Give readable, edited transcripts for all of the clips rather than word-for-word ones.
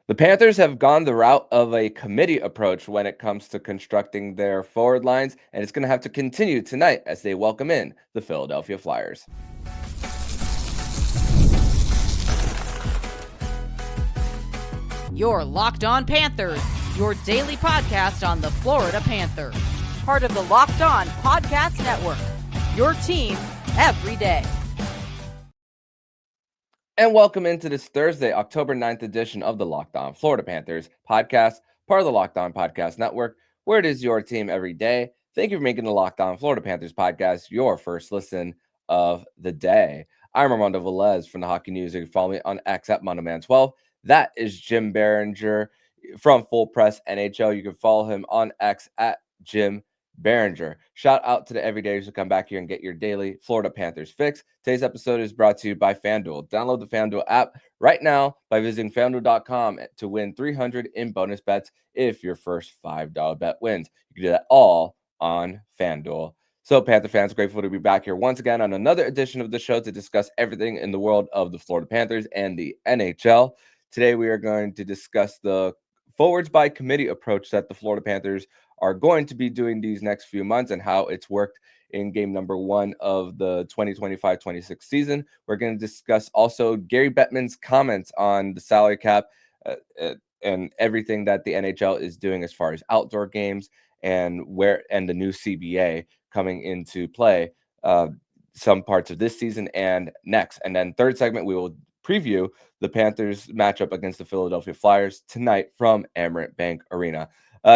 The Panthers have gone the route of a committee approach when it comes to constructing their forward lines, and it's going to have to continue tonight as they welcome in the Philadelphia Flyers. You're Locked On Panthers, your daily podcast on the Florida Panthers. Part of the Locked On Podcast Network, your team every day. And welcome into this Thursday, October 9th edition of the Locked On Florida Panthers podcast, part of the Locked On Podcast Network, where it is your team every day. Thank you for making the Locked On Florida Panthers podcast your first listen of the day. I'm Armando Velez from the Hockey News. You can follow me on X at MondoMan12. That is Jim Biringer from Full Press NHL. You can follow him on X at Jim Biringer. Shout out to the everydayers who come back here and get your daily Florida Panthers fix. Today's episode is brought to you by FanDuel. Download the FanDuel app right now by visiting FanDuel.com to win $300 in bonus bets if your first $5 bet wins. You can do that all on FanDuel. So, Panther fans, grateful to be back here once again on another edition of the show to discuss everything in the world of the Florida Panthers and the NHL. Today, we are going to discuss the forwards by committee approach that the Florida Panthers are going to be doing these next few months and how it's worked in game number 1 of the 2025-26 season. We're going to discuss also Gary Bettman's comments on the salary cap and everything that the NHL is doing as far as outdoor games and the new CBA coming into play some parts of this season and next. And then third segment, we will preview the Panthers matchup against the Philadelphia Flyers tonight from Amerant Bank Arena.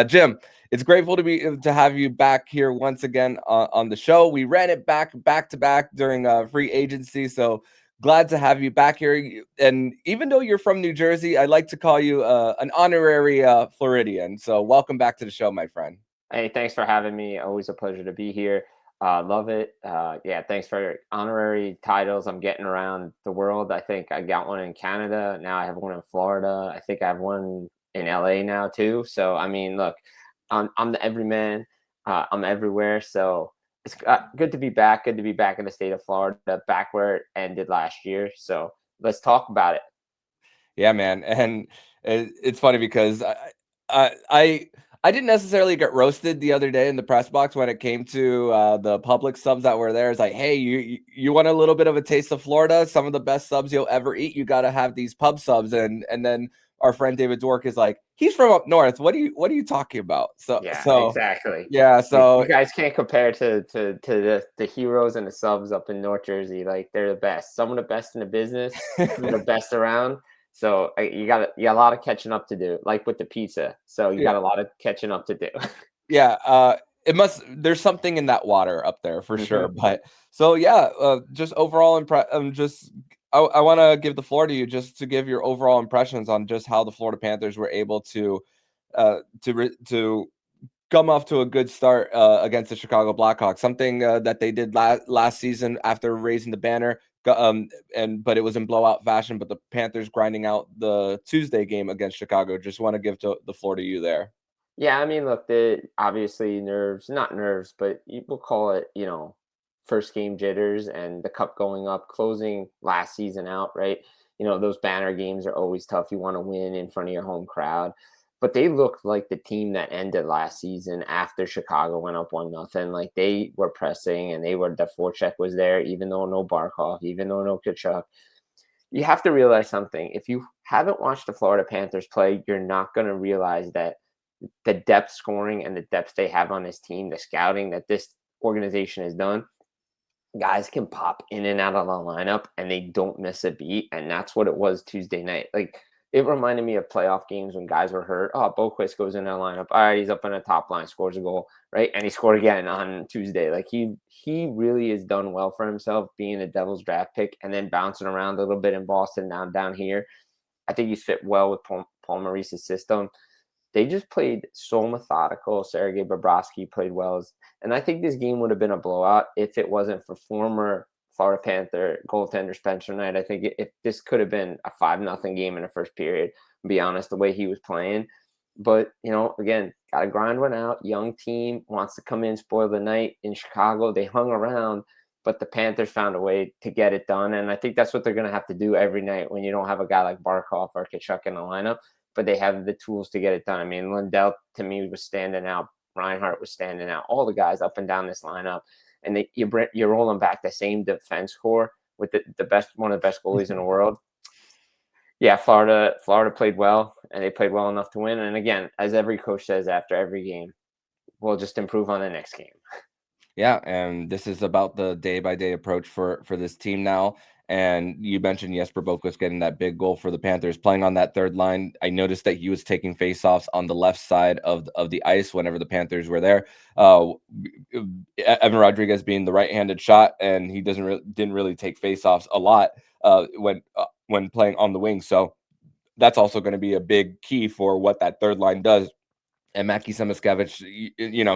Jim, it's grateful to have you back here once again on the show. We ran it back to back during free agency, so glad to have you back here. And even though you're from New Jersey, I like to call you an honorary Floridian. So welcome back to the show, my friend. Hey, thanks for having me. Always a pleasure to be here. Love it. Thanks for honorary titles I'm getting around the world. I think I got one in Canada. Now I have one in Florida. I think I have one in LA now too. So, I mean, look, I'm the everyman. I'm everywhere. So it's good to be back. Good to be back in the state of Florida, back where it ended last year. So let's talk about it. Yeah, man. And it's funny because I didn't necessarily get roasted the other day in the press box when it came to the public subs that were there. It's like, hey, you want a little bit of a taste of Florida? Some of the best subs you'll ever eat. You got to have these pub subs. And then our friend David Dwork is like, he's from up north. What are you talking about? So exactly. Yeah, so you guys can't compare to the heroes and the subs up in North Jersey. Like, they're the best. Some of the best in the business, some of the best around. So you got a lot of catching up to do, like with the pizza. So you got a lot of catching up to do. Yeah, there's something in that water up there for sure. But so just overall I want to give the floor to you just to give your overall impressions on just how the Florida Panthers were able to come off to a good start against the Chicago Blackhawks, something that they did last season after raising the banner. But it was in blowout fashion. But the Panthers grinding out the Tuesday game against Chicago. Just want to give the floor to you there. Yeah, I mean, look, obviously not nerves, but we'll call it, first game jitters and the cup going up, closing last season out, right? Those banner games are always tough. You want to win in front of your home crowd. But they looked like the team that ended last season after Chicago went up 1-0. Like, they were pressing and the forecheck was there, even though no Barkov, even though no Tkachuk. You have to realize something. If you haven't watched the Florida Panthers play, you're not going to realize that the depth scoring and the depth they have on this team, the scouting that this organization has done, guys can pop in and out of the lineup and they don't miss a beat. And that's what it was Tuesday night. Like, it reminded me of playoff games when guys were hurt. Oh, Boquist goes in the lineup. All right, he's up on the top line, scores a goal, right? And he scored again on Tuesday. Like, he really has done well for himself, being a Devils draft pick and then bouncing around a little bit in Boston, down here. I think he's fit well with Paul Maurice's system. They just played so methodical. Sergei Bobrovsky played well. And I think this game would have been a blowout if it wasn't for former Florida Panther goaltender Spencer Knight. I think if this could have been a 5-0 game in the first period, to be honest, the way he was playing. But, again, got to grind one out. Young team wants to come in, spoil the night. In Chicago, they hung around, but the Panthers found a way to get it done. And I think that's what they're going to have to do every night when you don't have a guy like Barkov or Tkachuk in the lineup. but they have the tools to get it done. I mean, Lundell to me was standing out. Reinhart was standing out. All the guys up and down this lineup, and you're rolling back the same defense core with the best, one of the best goalies in the world. Yeah, Florida played well, and they played well enough to win. And again, as every coach says after every game, we'll just improve on the next game. Yeah, and this is about the day-by-day approach for this team now. And you mentioned Jesper Boquist getting that big goal for the Panthers, playing on that third line. I noticed that he was taking faceoffs on the left side of the ice whenever the Panthers were there. Evan Rodriguez being the right-handed shot, and he didn't really take faceoffs a lot when playing on the wing. So that's also going to be a big key for what that third line does. And Mackie Samoskevich,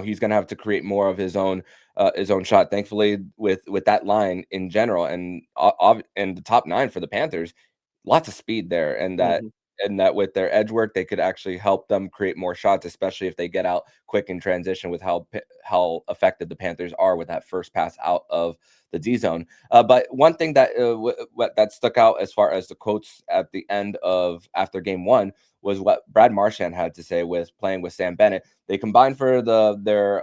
he's going to have to create more of his own shot. Thankfully, with that line in general, and the top nine for the Panthers, lots of speed there, and that with their edge work, they could actually help them create more shots, especially if they get out quick in transition with how effective the Panthers are with that first pass out of the D zone. But one thing that that stuck out as far as the quotes at the end of after game one was what Brad Marchand had to say with playing with Sam Bennett. They combined for their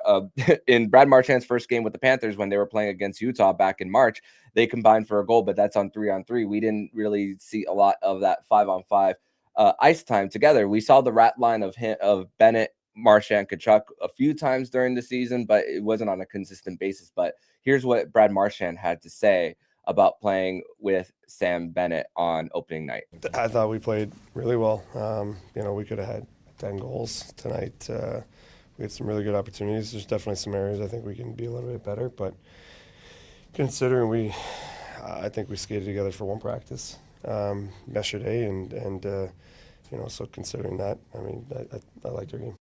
in Brad Marchand's first game with the Panthers when they were playing against Utah back in March. They combined for a goal, but that's on 3-on-3. We didn't really see a lot of that 5-on-5 ice time together. We saw the rat line of Bennett, Marchand, Tkachuk a few times during the season, but it wasn't on a consistent basis. But here's what Brad Marchand had to say about playing with Sam Bennett on opening night. I thought we played really well. We could have had 10 goals tonight. We had some really good opportunities. There's definitely some areas I think we can be a little bit better, but considering I think we skated together for one practice yesterday, and so considering that, I mean, I liked our game.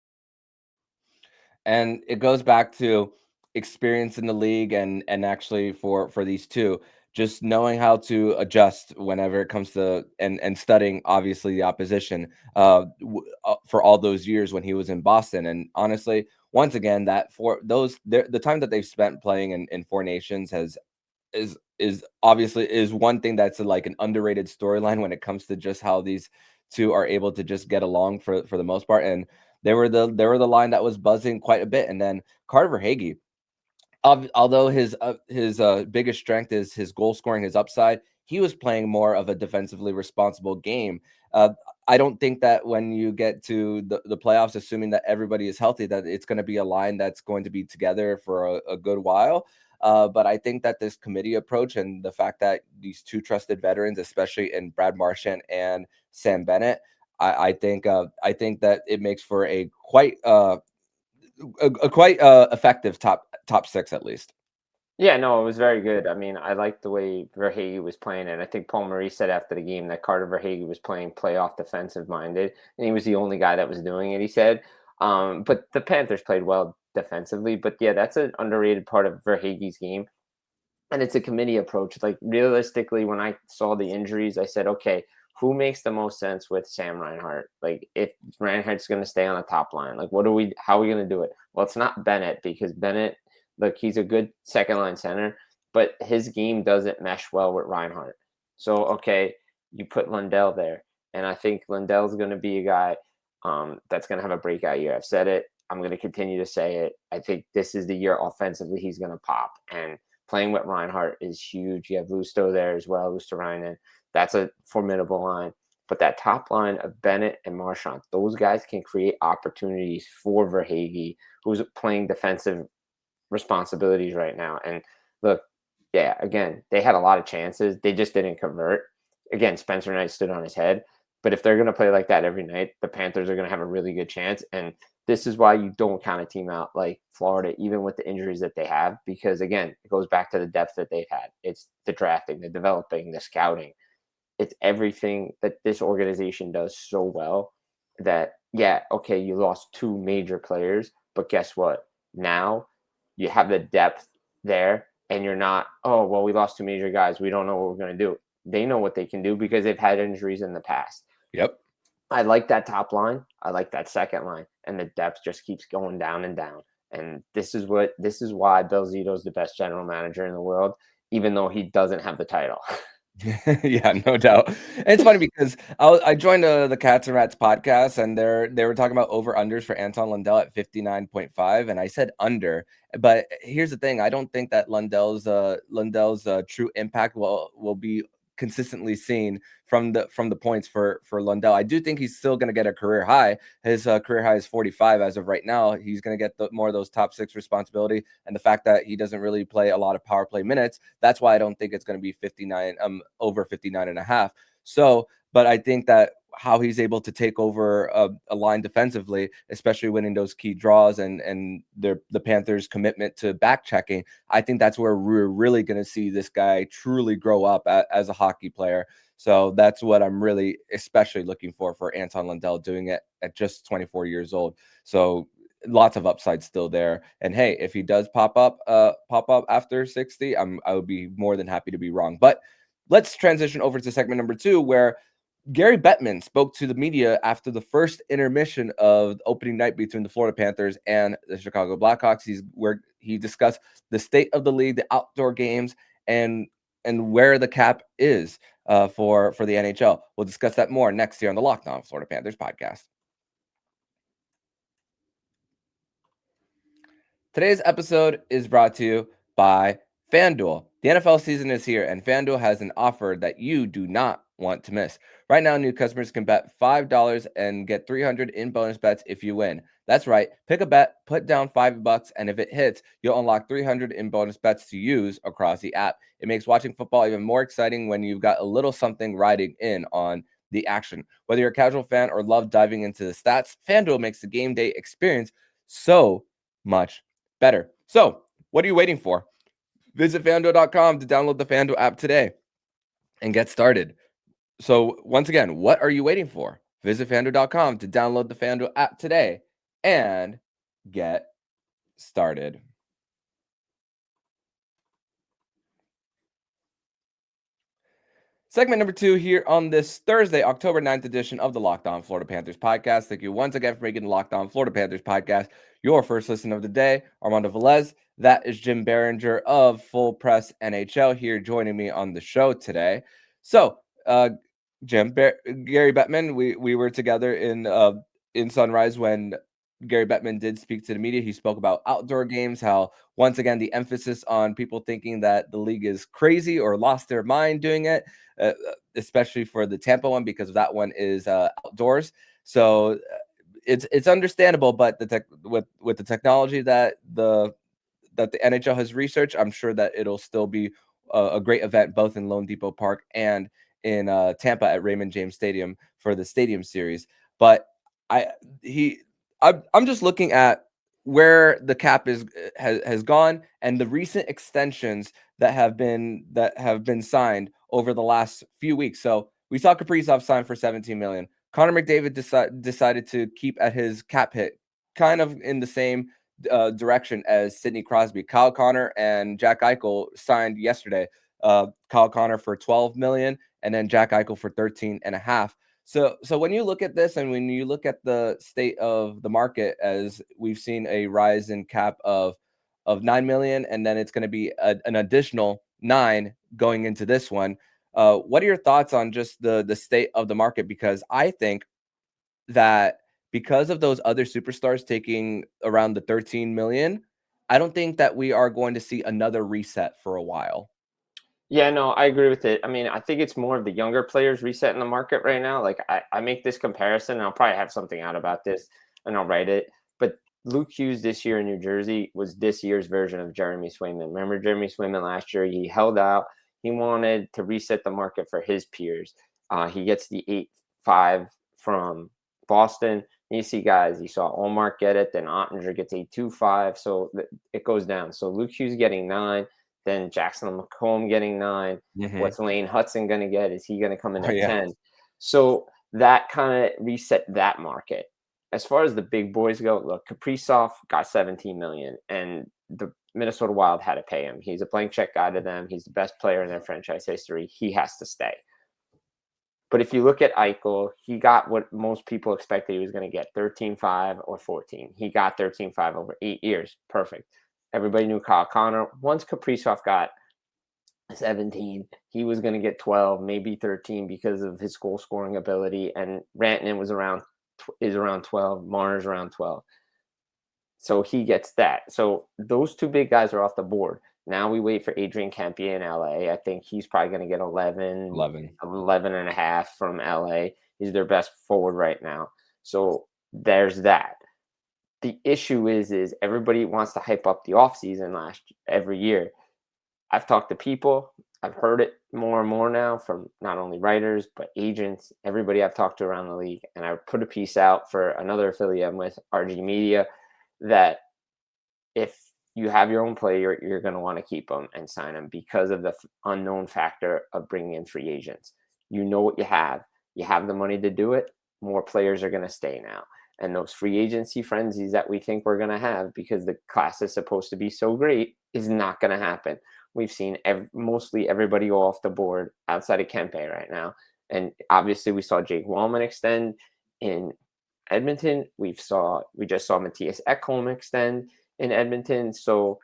And it goes back to experience in the league, and actually for these two, just knowing how to adjust whenever it comes to and studying obviously the opposition for all those years when he was in Boston. And honestly, once again, that for those the time that they've spent playing in Four Nations is obviously one thing that's like an underrated storyline when it comes to just how these two are able to just get along for the most part. And they were the line that was buzzing quite a bit. And then Carter Verhaeghe, although his biggest strength is his goal scoring, his upside, he was playing more of a defensively responsible game. I don't think that when you get to the playoffs, assuming that everybody is healthy, that it's going to be a line that's going to be together for a good while. But I think that this committee approach and the fact that these two trusted veterans, especially in Brad Marchand and Sam Bennett, I think that it makes for a quite effective top six at least. Yeah, no, it was very good. I mean, I liked the way Verhaeghe was playing, and I think Paul Maurice said after the game that Carter Verhaeghe was playing playoff defensive minded, and he was the only guy that was doing it, he said. But the Panthers played well defensively, but yeah, that's an underrated part of Verhaeghe's game. And it's a committee approach. Like realistically, when I saw the injuries, I said, okay, who makes the most sense with Sam Reinhart? Like if Reinhart's going to stay on the top line, like how are we going to do it? Well, it's not Bennett, because Bennett, look, he's a good second line center, but his game doesn't mesh well with Reinhart. So, okay, you put Lundell there. And I think Lundell's going to be a guy that's going to have a breakout year. I've said it. I'm going to continue to say it. I think this is the year offensively he's going to pop. And playing with Reinhart is huge. You have Lusto there as well, Luosterainen. That's a formidable line. But that top line of Bennett and Marchand, those guys can create opportunities for Verhaeghe, who's playing defensive responsibilities right now. And look, yeah, again, they had a lot of chances. They just didn't convert. Again, Spencer Knight stood on his head. But if they're going to play like that every night, the Panthers are going to have a really good chance. And this is why you don't count a team out like Florida, even with the injuries that they have, because, again, it goes back to the depth that they've had. It's the drafting, the developing, the scouting. It's everything that this organization does so well that, yeah, okay, you lost two major players, but guess what? Now you have the depth there, and you're not, oh, well, we lost two major guys. We don't know what we're going to do. They know what they can do because they've had injuries in the past. Yep. I like that top line. I like that second line, and the depth just keeps going down and down. And this is why Bill Zito's the best general manager in the world, even though he doesn't have the title. Yeah, no doubt. And it's funny because I joined the Cats and Rats podcast, and they were talking about over unders for Anton Lundell at 59.5, and I said under. But here's the thing: I don't think that Lundell's true impact will be consistently seen from the points for Lundell. I do think he's still going to get a career high. His career high is 45 as of right now. He's going to get more of those top six responsibility, and the fact that he doesn't really play a lot of power play minutes, that's why I don't think it's going to be 59 over 59 and a half. So, but I think that how he's able to take over a line defensively, especially winning those key draws and the Panthers' commitment to back checking, I think that's where we're really going to see this guy truly grow up as a hockey player. So that's what I'm really especially looking for Anton Lundell, doing it at just 24 years old. So lots of upside still there. And hey, if he does pop up after 60, I would be more than happy to be wrong. But let's transition over to segment number 2, where Gary Bettman spoke to the media after the first intermission of opening night between the Florida Panthers and the Chicago Blackhawks. Where he discussed the state of the league, the outdoor games, and where the cap is for the NHL. We'll discuss that more next year on the Locked On Florida Panthers podcast. Today's episode is brought to you by FanDuel. The NFL season is here, and FanDuel has an offer that you do not want to miss. Right now, new customers can bet $5 and get $300 in bonus bets if you win. That's right. Pick a bet, put down $5, and if it hits, you'll unlock $300 in bonus bets to use across the app. It makes watching football even more exciting when you've got a little something riding in on the action. Whether you're a casual fan or love diving into the stats, FanDuel makes the game day experience so much better. So, what are you waiting for? Visit FanDuel.com to download the FanDuel app today and get started. So, once again, what are you waiting for? Visit FanDuel.com to download the FanDuel app today and get started. Segment number 2 here on this Thursday, October 9th edition of the Locked On Florida Panthers podcast. Thank you once again for making the Locked On Florida Panthers podcast your first listen of the day. Armando Velez, that is Jim Biringer of Full Press NHL here joining me on the show today. So, Gary Bettman, we were together in Sunrise when Gary Bettman did speak to the media. He spoke about outdoor games, how once again the emphasis on people thinking that the league is crazy or lost their mind doing it, especially for the Tampa one, because that one is outdoors. So it's understandable, but with the technology that the NHL has researched, I'm sure that it'll still be a great event both in Lone Depot Park and in Tampa at Raymond James Stadium for the Stadium Series. But I'm just looking at where the cap has gone and the recent extensions that have been signed over the last few weeks. So we saw Kaprizov sign for $17 million. Connor McDavid decided to keep at his cap hit, kind of in the same direction as Sidney Crosby. Kyle Connor and Jack Eichel signed yesterday. Kyle Connor for $12 million and then Jack Eichel for 13.5. So when you look at this and when you look at the state of the market, as we've seen a rise in cap of $9 million, and then it's going to be an additional $9 million going into this one. What are your thoughts on just the state of the market? Because I think that because of those other superstars taking around the $13 million, I don't think that we are going to see another reset for a while. Yeah, no, I agree with it. I mean, I think it's more of the younger players resetting the market right now. Like I make this comparison, and I'll probably have something out about this, and I'll write it. But Luke Hughes this year in New Jersey was this year's version of Jeremy Swayman. Remember Jeremy Swayman last year? He held out. He wanted to reset the market for his peers. He gets the 8.5 from Boston. You see guys, you saw Allmark get it, then Ottinger gets 8.25. So it goes down. So Luke Hughes getting 9. Then Jackson McComb getting 9. Mm-hmm. What's Lane Hudson going to get? Is he going to come in at 10? So that kind of reset that market. As far as the big boys go, look, Kaprizov got $17 million, and the Minnesota Wild had to pay him. He's a blank check guy to them. He's the best player in their franchise history. He has to stay. But if you look at Eichel, he got what most people expected he was going to get, 13.5 or 14. He got 13.5 over 8 years. Perfect. Everybody knew Kyle Connor. Once Kaprizov got 17. He was going to get 12, maybe 13 because of his goal scoring ability. And Rantanen is around 12. Marner's around 12. So he gets that. So those two big guys are off the board. Now we wait for Adrian Kempe in LA. I think he's probably going to get 11 and a half from LA. He's their best forward right now. So there's that. The issue is everybody wants to hype up the offseason every year. I've talked to people. I've heard it more and more now from not only writers, but agents, everybody I've talked to around the league. And I put a piece out for another affiliate I'm with, RG Media, that if you have your own player, you're going to want to keep them and sign them because of the unknown factor of bringing in free agents. You know what you have. You have the money to do it. More players are going to stay now. And those free agency frenzies that we think we're going to have because the class is supposed to be so great is not going to happen. We've seen mostly everybody go off the board outside of Kempe right now. And obviously we saw Jake Wallman extend in Edmonton. We just saw Matthias Ekholm extend in Edmonton. So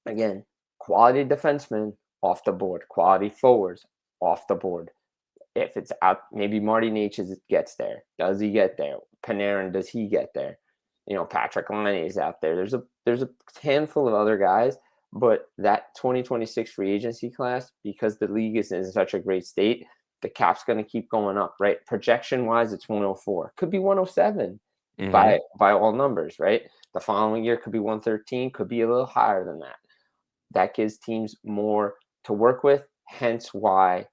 again, quality defensemen off the board, quality forwards off the board. If it's out, maybe Marty Necas gets there. Does he get there? Panarin, does he get there? Patrick Laine is out there. There's a handful of other guys, but that 2026 free agency class, because the league is in such a great state, the cap's going to keep going up, right? Projection wise, it's 104. Could be 107 by all numbers, right? The following year could be 113, could be a little higher than that. That gives teams more to work with, hence why,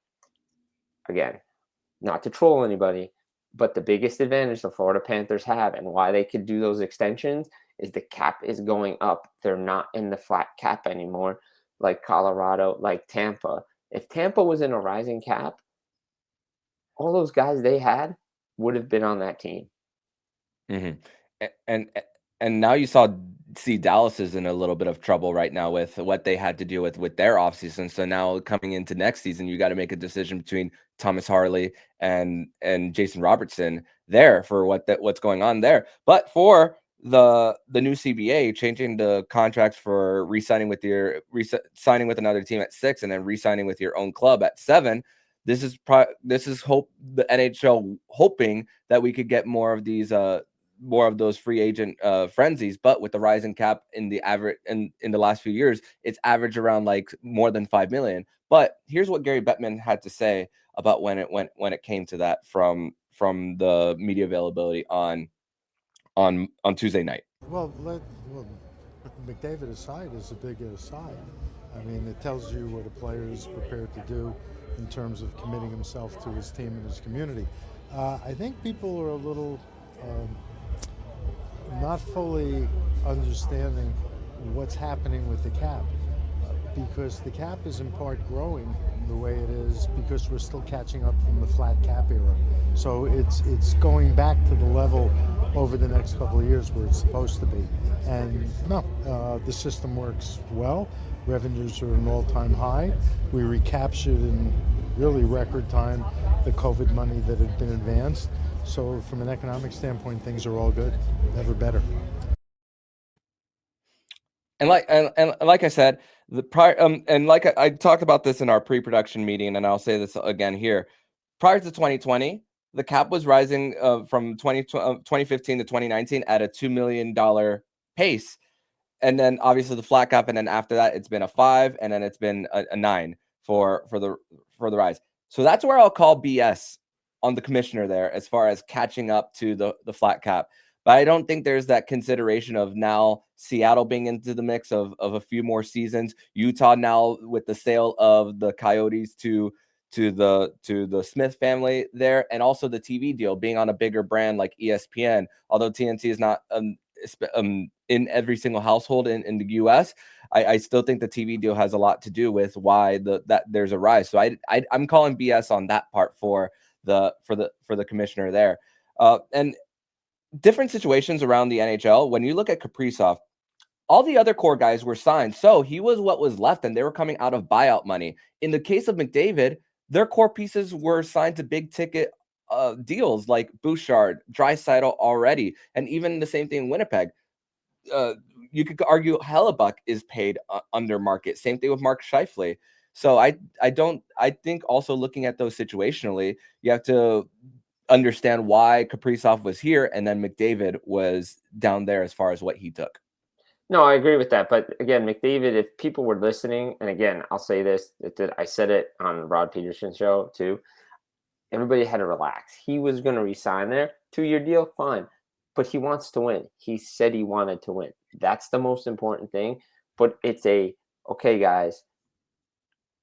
again, not to troll anybody, but the biggest advantage the Florida Panthers have and why they could do those extensions is the cap is going up. They're not in the flat cap anymore like Colorado, like Tampa. If Tampa was in a rising cap, all those guys they had would have been on that team. And now you see Dallas is in a little bit of trouble right now with what they had to deal with their offseason. So now coming into next season, you got to make a decision between Thomas Harley and Jason Robertson there for what's going on there. But for the new CBA, changing the contracts for signing with another team at 6 and then re-signing with your own club at 7. This is the NHL hoping that we could get more of those free agent frenzies, but with the rising cap in the average in the last few years, it's averaged around like more than $5 million. But here's what Gary Bettman had to say about when it came to that from the media availability on Tuesday night. Well, McDavid aside is a big aside. I mean, it tells you what a player is prepared to do in terms of committing himself to his team and his community. I think people are a little not fully understanding what's happening with the cap, because the cap is in part growing the way it is because we're still catching up from the flat cap era. So it's going back to the level over the next couple of years where it's supposed to be. And the system works well. Revenues are an all-time high. We recaptured in really record time the COVID money that had been advanced. So from an economic standpoint, things are all good, never better. And like I said, I talked about this in our pre-production meeting, and I'll say this again here. Prior to 2020, the cap was rising from 2015 to 2019 at a $2 million pace. And then obviously the flat cap, and then after that, it's been a 5, and then it's been a 9 for the rise. So that's where I'll call BS on the commissioner there as far as catching up to the flat cap. But I don't think there's that consideration of now Seattle being into the mix of a few more seasons. Utah now with the sale of the Coyotes to the Smith family there, and also the TV deal being on a bigger brand like ESPN. Although TNT is not in every single household in the U.S., I still think the TV deal has a lot to do with why that there's a rise. So I'm calling BS on that part for the commissioner there. And different situations around the NHL. When you look at Kaprizov, all the other core guys were signed, so he was what was left, and they were coming out of buyout money. In the case of McDavid, their core pieces were signed to big ticket deals like Bouchard, Draisaitl already, and even the same thing in Winnipeg. You could argue Hellebuck is paid under market. Same thing with Mark Scheifele. So I think also looking at those situationally, you have to understand why Kaprizov was here and then McDavid was down there as far as what he took. No, I agree with that. But again, McDavid, if people were listening, and again, I'll say this, I said it on the Rod Peterson show too. Everybody had to relax. He was going to resign there. 2-year deal, fine. But he wants to win. He said he wanted to win. That's the most important thing. But it's okay, guys,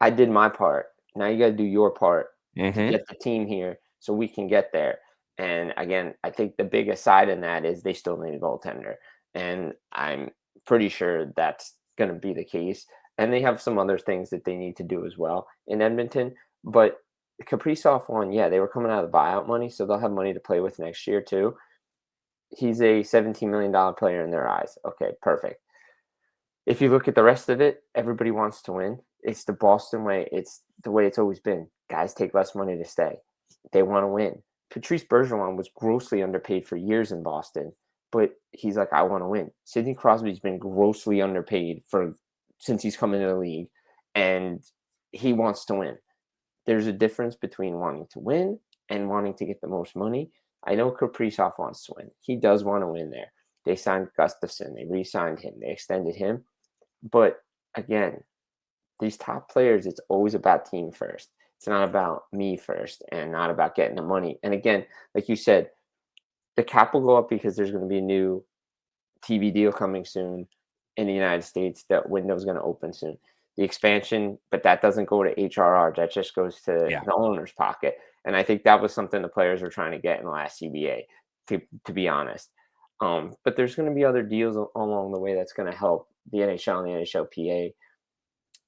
I did my part. Now you got to do your part to get the team here so we can get there. And again, I think the biggest side in that is they still need a goaltender. And I'm pretty sure that's going to be the case. And they have some other things that they need to do as well in Edmonton. But Kaprizov one, yeah, they were coming out of the buyout money, so they'll have money to play with next year too. He's a $17 million player in their eyes. Okay, perfect. If you look at the rest of it, everybody wants to win. It's the Boston way. It's the way it's always been. Guys take less money to stay. They want to win. Patrice Bergeron was grossly underpaid for years in Boston, but he's like, I want to win. Sidney Crosby's been grossly underpaid since he's come into the league, and he wants to win. There's a difference between wanting to win and wanting to get the most money. I know Kaprizov wants to win. He does want to win there. They signed Gustafsson. They re-signed him. They extended him. But again, these top players, it's always about team first. It's not about me first and not about getting the money. And again, like you said, the cap will go up because there's going to be a new TV deal coming soon in the United States. That window is going to open soon. The expansion, but that doesn't go to HRR. That just goes to the owner's pocket. And I think that was something the players were trying to get in the last CBA, to be honest. But there's going to be other deals along the way that's going to help the NHL and the NHLPA.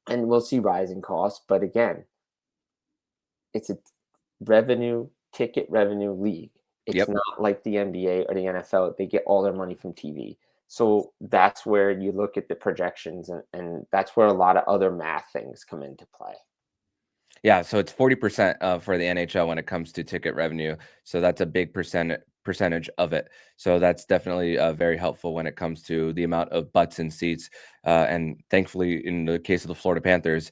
And we'll see rising costs. But again, it's a ticket revenue league. It's not like the NBA or the NFL. They get all their money from TV. So that's where you look at the projections, and that's where a lot of other math things come into play. Yeah, so it's 40% for the NHL when it comes to ticket revenue. So that's a big percentage of it. So that's definitely very helpful when it comes to the amount of butts and seats. And thankfully, in the case of the Florida Panthers,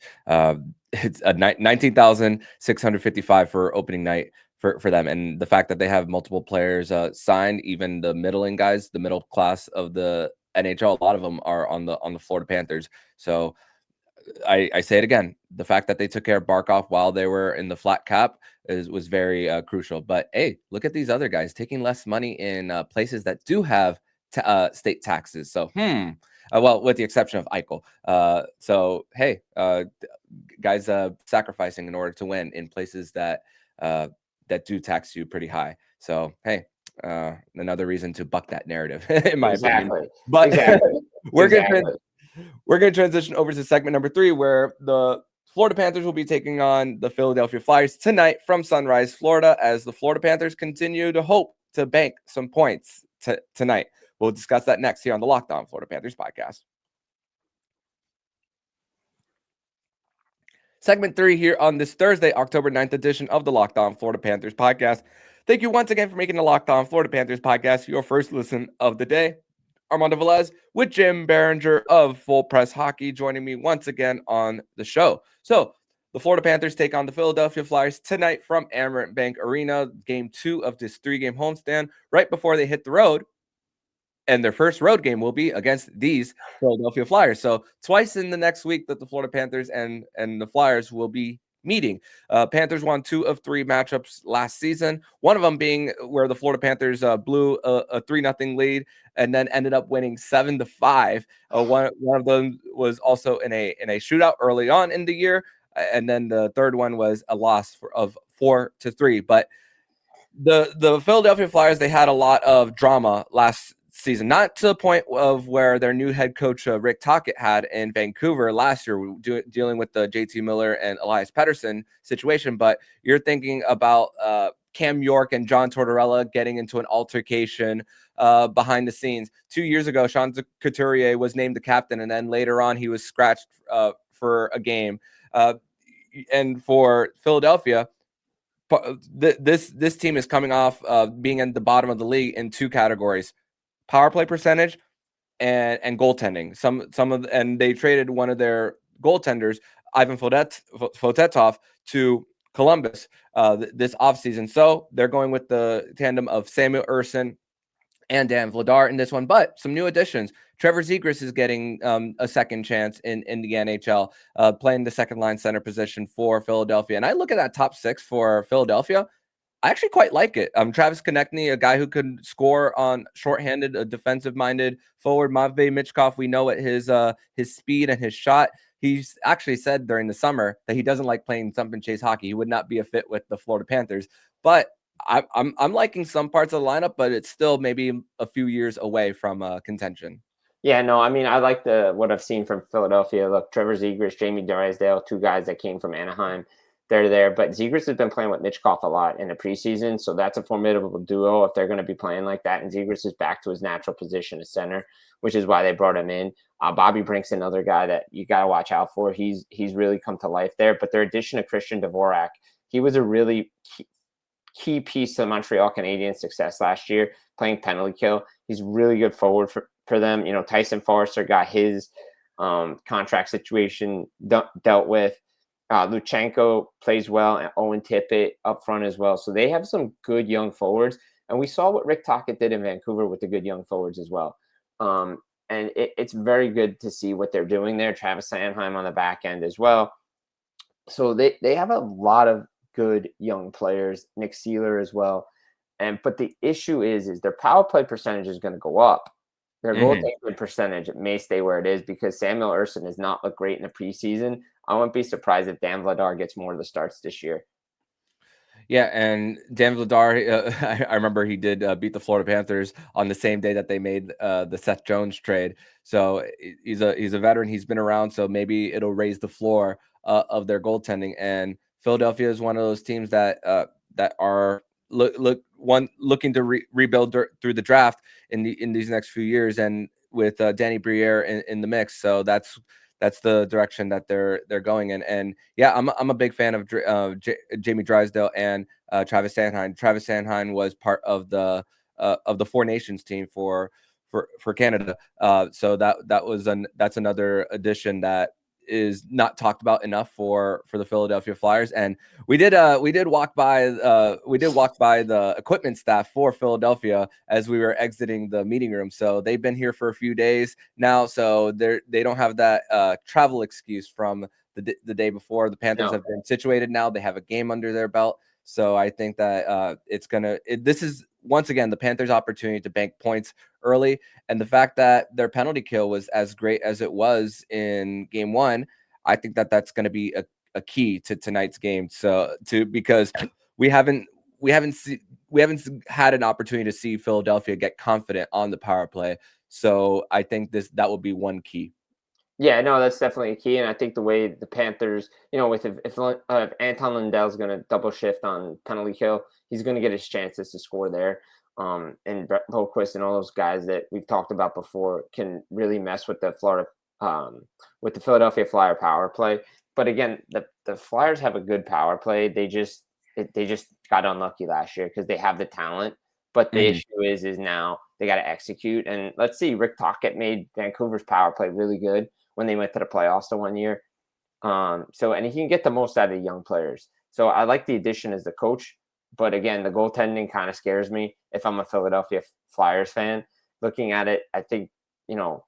it's a 19,655 for opening night for them. And the fact that they have multiple players signed, even the middling guys, the middle class of the NHL, a lot of them are on the Florida Panthers. So I say it again, the fact that they took care of Barkov while they were in the flat cap was very crucial. But hey, look at these other guys taking less money in places that do have state taxes. So well, with the exception of Eichel. So hey, guys sacrificing in order to win in places that do tax you pretty high. So hey, another reason to buck that narrative in my opinion. But we're going to transition over to segment number 3, where the Florida Panthers will be taking on the Philadelphia Flyers tonight from Sunrise, Florida, as the Florida Panthers continue to hope to bank some points tonight. We'll discuss that next here on the Locked On Florida Panthers podcast. Segment 3 here on this Thursday, October 9th edition of the Locked On Florida Panthers podcast. Thank you once again for making the Locked On Florida Panthers podcast your first listen of the day. Armando Velez with Jim Biringer of Full Press Hockey joining me once again on the show. So the Florida Panthers take on the Philadelphia Flyers tonight from Amerant Bank Arena, game 2 of this 3-game homestand right before they hit the road. And their first road game will be against these Philadelphia Flyers. So twice in the next week that the Florida Panthers and the Flyers will be meeting. Panthers won 2 of 3 matchups last season, one of them being where the Florida Panthers blew a 3-0 lead and then ended up winning 7-5. One of them was also in a shootout early on in the year, and then the third one was a loss of 4-3. But the Philadelphia Flyers, they had a lot of drama last season, not to the point of where their new head coach Rick Tocchet had in Vancouver last year, dealing with the JT Miller and Elias Pettersson situation, but you're thinking about Cam York and John Tortorella getting into an altercation behind the scenes. 2 years ago, Sean Couturier was named the captain, and then later on he was scratched for a game. And for Philadelphia, this team is coming off being at the bottom of the league in 2 categories: power play percentage and goaltending. And they traded one of their goaltenders Ivan Fotetov to Columbus this offseason. So they're going with the tandem of Samuel Ersson and Dan Vladar in this one, but some new additions. Trevor Zegras is getting a second chance in the NHL, playing the second line center position for Philadelphia. And I look at that top six for Philadelphia. I actually quite like it. Travis Konechny, a guy who can score on shorthanded, a defensive-minded forward. Matvei Michkov, we know at his speed and his shot. He's actually said during the summer that he doesn't like playing thump and chase hockey. He would not be a fit with the Florida Panthers. But I'm liking some parts of the lineup, but it's still maybe a few years away from contention. Yeah, no, I mean, I like what I've seen from Philadelphia. Look, Trevor Zegras, Jamie Drysdale, two guys that came from Anaheim. They're there, but Zegras has been playing with Michkov a lot in the preseason, so that's a formidable duo if they're going to be playing like that. And Zegras is back to his natural position as center, which is why they brought him in. Bobby Brink's another guy that you got to watch out for. He's really come to life there. But their addition of Christian Dvorak, he was a really key piece to the Montreal Canadiens' success last year, playing penalty kill. He's really good forward for them. You know, Tyson Forrester got his contract situation dealt with. Luchenko plays well, and Owen Tippett up front as well. So they have some good young forwards. And we saw what Rick Tocchet did in Vancouver with the good young forwards as well. And it's very good to see what they're doing there. Travis Sanheim on the back end as well. So they have a lot of good young players, Nick Seeler as well. But the issue is their power play percentage is going to go up. Their goaltending percentage may stay where it is because Samuel Ersson has not looked great in the preseason. I wouldn't be surprised if Dan Vladar gets more of the starts this year. Yeah, and Dan Vladar, I remember he did beat the Florida Panthers on the same day that they made the Seth Jones trade. So he's a veteran. He's been around, so maybe it'll raise the floor of their goaltending. And Philadelphia is one of those teams that are looking to rebuild through the draft in these next few years, and with Danny Briere in the mix. So that's the direction that they're going in. And yeah, I'm a big fan of Jamie Drysdale and Travis Sanheim. Travis Sanheim was part of the Four Nations team for Canada. So that's another addition that is not talked about enough for the Philadelphia Flyers. And we did walk by the equipment staff for Philadelphia as we were exiting the meeting room. So they've been here for a few days now, so they don't have that travel excuse from the day before. The Panthers have been situated now. They have a game under their belt. So I think that this is once again the Panthers' opportunity to bank points early, and the fact that their penalty kill was as great as it was in Game 1, I think that that's going to be a key to tonight's game. Because we haven't had an opportunity to see Philadelphia get confident on the power play. So I think that will be one key. Yeah, no, that's definitely a key. And I think the way the Panthers, if Anton Lundell's going to double shift on penalty kill, he's going to get his chances to score there. And Brett Holquist and all those guys that we've talked about before can really mess with the Philadelphia Flyer power play. But again, the Flyers have a good power play. They just got unlucky last year because they have the talent. But the issue is now they got to execute. And let's see, Rick Tocchet made Vancouver's power play really good when they went to the playoffs the one year. And he can get the most out of the young players. So I like the addition as the coach. But again, the goaltending kind of scares me if I'm a Philadelphia Flyers fan. Looking at it, I think,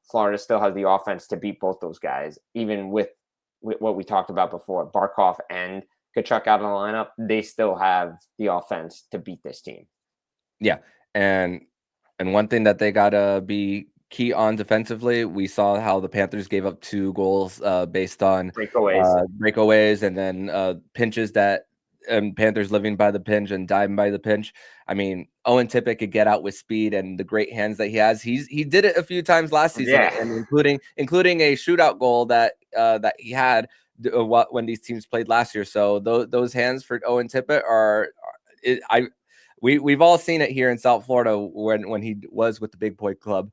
Florida still has the offense to beat both those guys, even with what we talked about before, Barkov and Tkachuk out of the lineup. They still have the offense to beat this team. Yeah, and one thing that they gotta be key on defensively, we saw how the Panthers gave up 2 goals based on breakaways and then pinches that Panthers living by the pinch and diving by the pinch. I mean, Owen Tippett could get out with speed and the great hands that he has. He did it a few times last season, and including a shootout goal that he had when these teams played last year. So those hands for Owen Tippett we've all seen it here in South Florida when he was with the Big Boy Club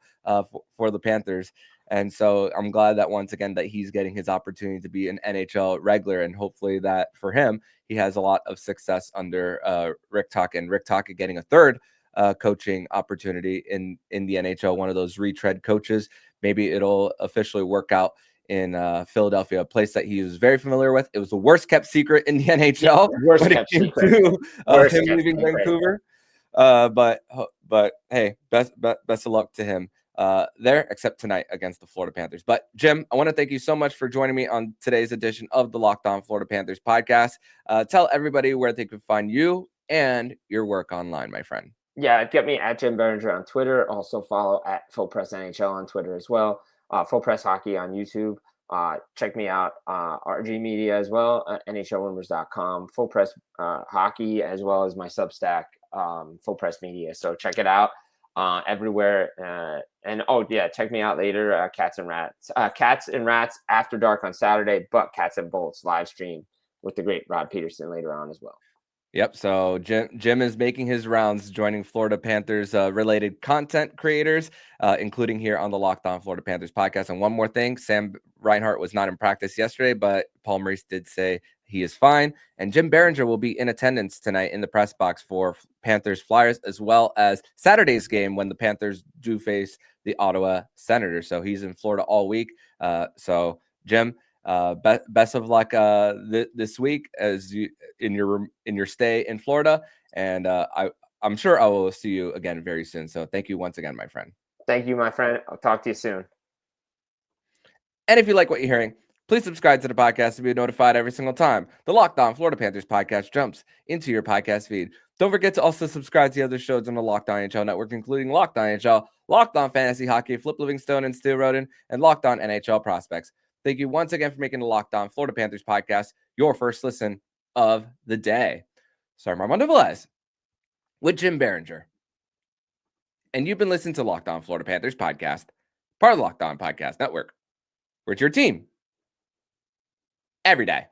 for the Panthers. And so I'm glad that once again that he's getting his opportunity to be an NHL regular, and hopefully that for him, he has a lot of success under Rick Tocchet, and Rick Tocchet getting a third coaching opportunity in the NHL, one of those retread coaches. Maybe it'll officially work out in Philadelphia, a place that he was very familiar with. It was the worst kept secret in the NHL Worst when it kept came secret. to Worst him kept leaving secret. Vancouver. But hey, best of luck to him there, except tonight against the Florida Panthers. But Jim, I want to thank you so much for joining me on today's edition of the Locked On Florida Panthers podcast. Tell everybody where they can find you and your work online, my friend. Yeah, get me at Jim Biringer on Twitter. Also follow at Full Press NHL on Twitter as well. Full Press Hockey on YouTube. Check me out, RG Media as well, NHLRumors.com, Full Press Hockey, as well as my Substack, Full Press Media. So check it out everywhere. And check me out later, Cats and Rats After Dark on Saturday, but Cats and Bolts live stream with the great Rob Peterson later on as well. Yep. So Jim is making his rounds, joining Florida Panthers related content creators, including here on the Locked On Florida Panthers podcast. And one more thing, Sam Reinhart was not in practice yesterday, but Paul Maurice did say he is fine. And Jim Biringer will be in attendance tonight in the press box for Panthers Flyers, as well as Saturday's game when the Panthers do face the Ottawa Senators. So he's in Florida all week. So Jim, best of luck this week as you in your stay in Florida, and I'm sure I will see you again very soon. So thank you once again, my friend. Thank you, my friend. I'll talk to you soon. And if you like what you're hearing, please subscribe to the podcast to be notified every single time the Locked On Florida Panthers podcast jumps into your podcast feed. Don't forget to also subscribe to the other shows on the Locked On NHL network, including Locked On NHL, Locked On Fantasy Hockey, Flip Livingstone and Stu Roden, and Locked On NHL Prospects. Thank you once again for making the Locked On Florida Panthers podcast your first listen of the day. So I'm Armando Velez with Jim Biringer. And you've been listening to Locked On Florida Panthers podcast, part of the Locked On Podcast Network, where it's your team every day.